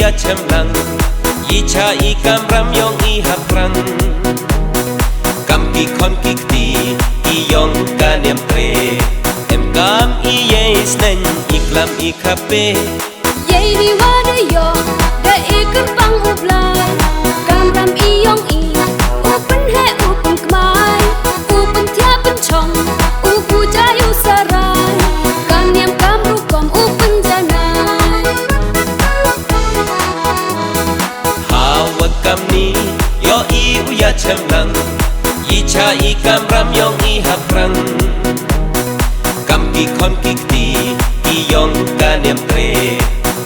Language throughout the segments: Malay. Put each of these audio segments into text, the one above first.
uya chemlang Icha ikam ram yong I haprang Kam ki kon kikti I yong kanyam tre Em kam I yes nen iklam I kape Yei di wada yo da ikar pang ublay Kam ram I yong I Upen he upen kmai Upen tiapen chong Upu jayu sarai Kanyam kam rukom upen janai Hawa kam ni yo I uya chemlang Icha ikam ram yong I haprang Kam ki kon kikti I yong kanyam tre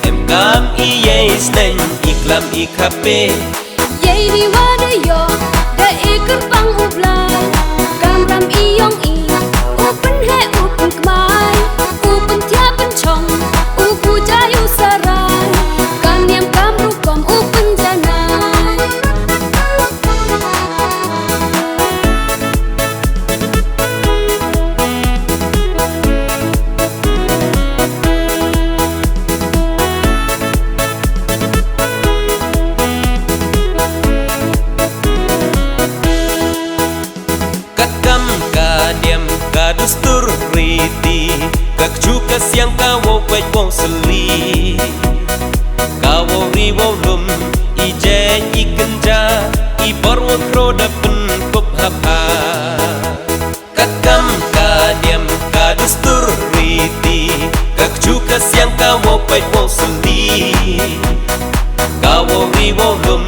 Em kam I yes nen iklam I kape Yei di wada yo da ikar pang ublay Kam ram I yong I Upen he upen kmai Upen tiapen chong Upu jayu sarai Kanyam kam rukom upen janai Kadustur riti Kakchuka siang kawo kwek wong seli Kawo riwo lum Ije ikenja Ibor wotro dapen kup hapa Kakam kadiam kadustur riti Kakchuka siang kawo kwek wong seli Kawo riwo lum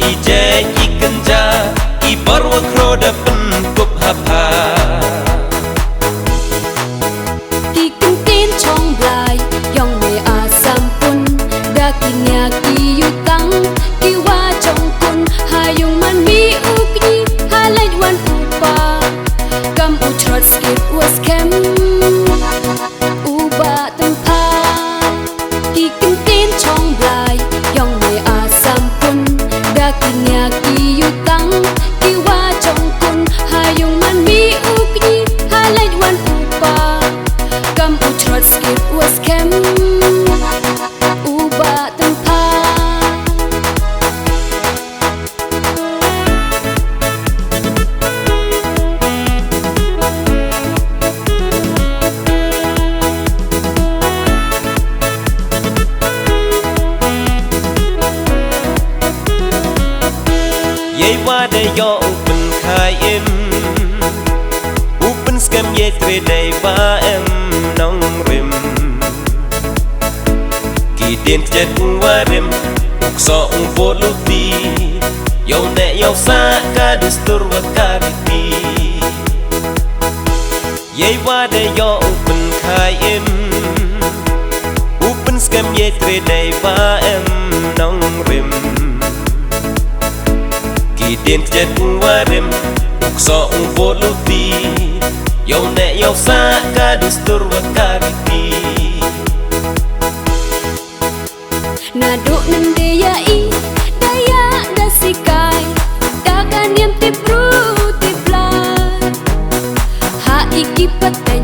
Ije ikenja Ibor wotro dapen kup hapa Chong blai yong me asam pun dakinya ki yutang ki wa chong kun hayung man mi ukni halai wan upa kam utrot skip was kem uba tempa ki kintin chong blai yong me asam pun dakinya ki yutang ki wa chong kun hayung man mi ukni halai wan upa Kam utrot skip was kem Uba tempa Yei wada yo upen khai im Upen skam ye tre day ba em nong rim Ki din jet warim Ukso ungfo luti Yo ne yo sa kadustur wa kariti Yei wada yo upen khai im Upen skam ye tre day ba em nong rim Ki din jet warim Ukso ungfo luti Yo ne yo sa kadustur wa kariti Naduk nende ya I Daya da sikai Dagan yang tip ru tip lai Ha iki paten